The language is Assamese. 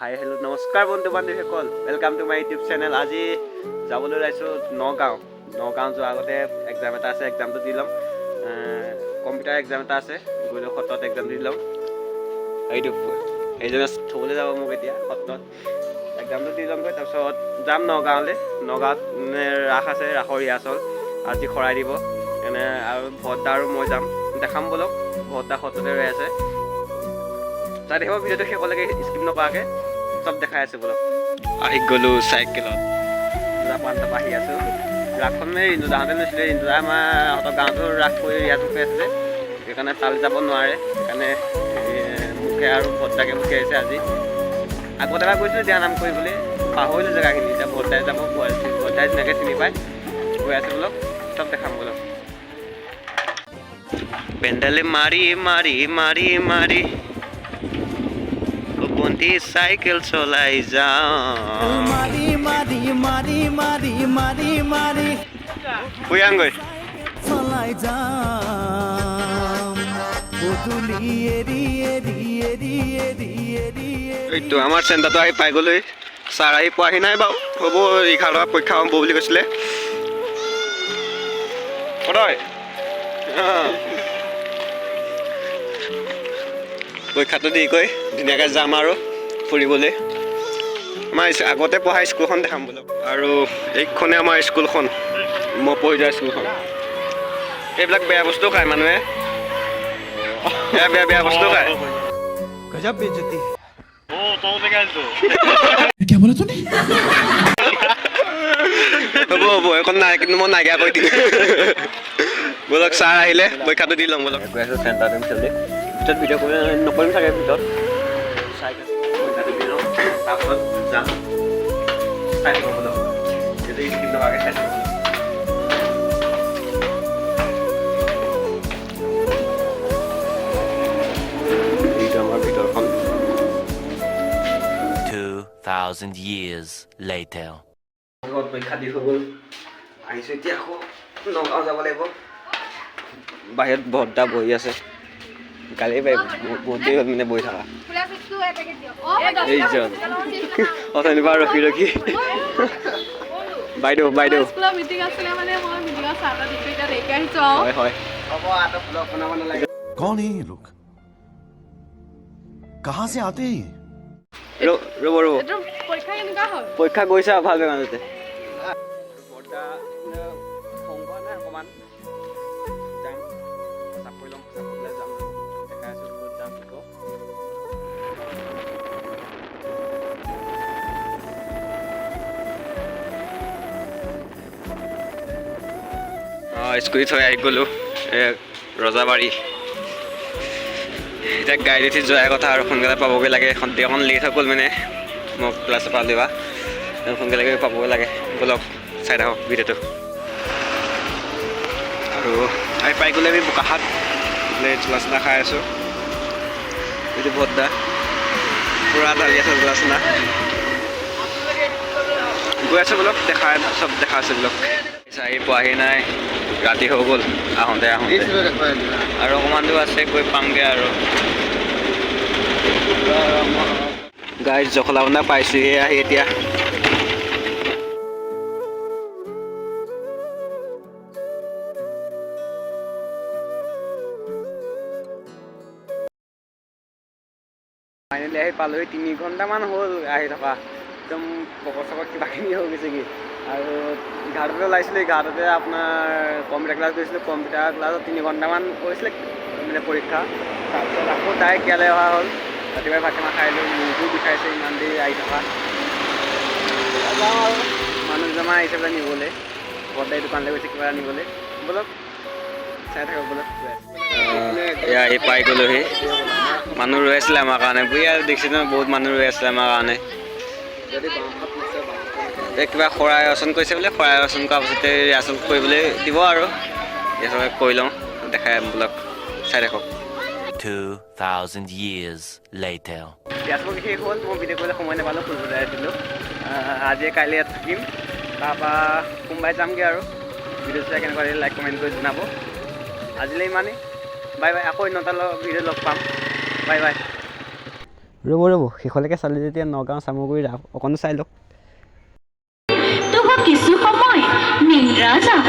হাই হেল্ল' নমস্কাৰ বন্ধু বান্ধৱীসকল, welcome to my YouTube channel. আজি যাবলৈ ওলাইছোঁ নগাঁও যোৱাৰ আগতে এক্সাম এটা আছে, এক্সামটো দি ল'ম। কম্পিউটাৰ এক্সাম এটা আছে, গৈ সত্ৰত এক্সাম দি ল'ম। সেইজনে থ'বলৈ যাব মোক এতিয়া সত্ৰত, এক্সামটো দি ল'মগৈ। তাৰপিছত যাম নগাঁৱলৈ। নগাঁৱত ৰাস আছে, ৰাসৰ ৰিহাৰ্চল আজি শৰাই দিব এনে, আৰু ভদ্দা আৰু মই যাম, দেখাম ব'লক। ভদ্দা সত্ৰতে ৰৈ আছে, তাত দেখিব ভিডিঅ'টো শেষলৈকে স্কিপ নকৰাকৈ চব দেখাই আছোঁ ব'লক। আহি গ'লোঁ চাইকেলত, পাণটা আহি আছোঁ। ৰাসখন মানে ৰিণুদাহঁতে লৈছিলে, ৰিণুদা আমাৰ সিহঁতৰ গাঁৱতো ৰাস কৰি ৰিহাৰ্চল কৰি আছে যে, সেইকাৰণে তালৈ যাব নোৱাৰে। সেইকাৰণে মোকে আৰু ভদ্দাকে মুখে আহিছে আজি। আগতে এবাৰ গৈছিলোঁ দিহানাম কৰিবলৈ, পাহৰিলোঁ জেগাখিনি। এতিয়া ভদ্দাই যাব, ভদ্দাই ধুনীয়াকৈ চিনি পায়। গৈ আছোঁ ব'লক, চব দেখাম ব'লক। পেণ্ডেলে মাৰি মাৰি মাৰি মাৰি বন্তি চাইকেল চলাই যাওঁ, মাৰি মাৰি মাৰি মাৰি মাৰি মাৰি ফুয়াংগৈ চলাই যাম। এইটো আমাৰ চেণ্টাৰটো আহি পাই গ'লৈ। ছাৰ আহি পোৱাহি নাই বাৰু, হ'ব 11 পৰীক্ষা হ'ব বুলি কৈছিলে। পৰীক্ষাটো দেৰিকৈ ধুনীয়াকৈ যাম আৰু ফুৰিবলৈ। আমাৰ আগতে পঢ়া স্কুলখন দেখাম বোলো। আৰু এইখনে আমাৰ স্কুলখন, মই পঢ়ি যোৱা স্কুলখন। এইবিলাক বেয়া বস্তু খায় মানুহে, বেয়া বস্তু খায়। গজব বেজতি হ'ব এখন নাই, কিন্তু মই নাইকিয়া কৰি দিম ব'লক। ছাৰ আহিলে পৰীক্ষাটো দি ল'ম ব'লক। গৈ আছোঁ চেণ্টাৰটো ভিতৰলৈ, ভিতৰত ভিডিঅ' কৰি নকৰিম চাগে, ভিতৰত চাইকেল পৰীক্ষাটো দি লওঁ, তাৰপিছত যাম। চাই থাকিব ব'লক, সেইটো স্কিপ নকৰাকৈ চাই থাকিব। এইটো আমাৰ ভিতৰখন। 2,000 years later. পৰীক্ষা দি হৈ গ'ল, আহিছোঁ এতিয়া আকৌ নগাঁও যাব লাগিব। বাহিৰত ভদ্দা বহি আছে, গালি পাৰিব বহুত দেৰি হ'ল মানে বহি থকা। এইজন অথনিৰ পৰা ৰখি ৰখি বাইদেউ হয় হয়। कौन है ये लोग? कहाँ से आते हैं? ৰ'ব পৰীক্ষা গৈছে আৰু ভাল বেয়া মাজতে। অকণমান যাম, চাপৰি ল'ম, চাপৰিলৈ যাম, দেখাই আছোঁ ক'ত যাম কি কওঁ। স্কুটি থৈ আহি গ'লোঁ ৰজাবাৰী। এতিয়া গাড়ী উঠি যোৱাৰ কথা আৰু সোনকালে পাবগৈ লাগে। অকণ লেট হৈ গ'ল মানে, মোক ক্লাছৰ পৰা লোৱা সোনকালে পাবগৈ লাগে ব'লক। চাই থাকক ভিডিঅ'টো। আৰু আহি পাই গ'লে আমি বোকাখাট জলা চলা খাই আছোঁ। এইটো ভদ্দা পূৰা ঢালি আছে জলা চলা। গৈ আছোঁ ব'লক, চব দেখা আছে ব'লক। আহি পোৱাহি নাই, ৰাতি হৈ গ'ল আহোঁতে আৰু অকণমান দূৰ আছে, গৈ পামগৈ আৰু। গাড়ীত জখলাবন্ধা পাইছোঁহে আহি এতিয়া। ফাইনেলি আহি পালোহি, 3 ঘণ্টামান হ'ল আহি থকা। একদম পকৰ চকৰ কিবাখিনি হৈ গৈছেগৈ। আৰু 11টাতে ওলাইছিলোঁ, 11টাতে আপোনাৰ কম্পিউটাৰ ক্লাছ গৈছিলোঁ। কম্পিউটাৰ ক্লাছত 3 ঘণ্টামান কৰিছিলে মানে পৰীক্ষা। তাৰপিছত আকৌ ডাইৰেক্ট ইয়ালৈ অহা হ'ল। ৰাতিপুৱাই ভাতকেইটামান খাই লৈ মূৰটো বিষাইছে ইমান দেৰি আহি থকা। যাওঁ আৰু মানুহ দুজনমান আহিছে বোলে নিবলৈ, বৰ্তাই দোকানলৈ গৈছে কিবা নিবলৈ। ব'লক চাই থাকক ব'লক। এয়া আহি পাই গ'লোহি, মানুহ ৰৈ আছিলে আমাৰ কাৰণে। ইয়াত দেখিছে নহয়, বহুত মানুহ ৰৈ আছিলে আমাৰ কাৰণে। কিবা শৰাই ৰচন কৰিছে বোলে, শৰাই ৰচন কৰাৰ পাছতে ৰিহাৰ্চল কৰিবলৈ দিব আৰু। ৰিহাৰ্চল কৰি লওঁ, দেখাই বোলক, চাই থাকক। 2,000 years later. ৰিহাৰ্চল শেষ হ'ল, মই ভিডিঅ' কৰিবলৈ সময় নাপালোঁ, ফুৰিবলৈ আহিছিলোঁ। আজি কাইলৈ ইয়াত থাকিম, তাৰপৰা সোমবাৰে যামগৈ আৰু। ভিডিঅ' চাই কেনেকুৱা লাগিলে লাইক কমেণ্ট কৰি জনাব। আজিলৈ ইমানেই, বাই বাই। আকৌ অন্য এটা ভিডিঅ' লগ পাম, বাই বাই। ৰ'ব শেষলৈকে চালি যেতিয়া নগাঁও চামগুৰি ৰাস অকণো চাই লওক তবু কিছু সময় নিদ্ৰা যাব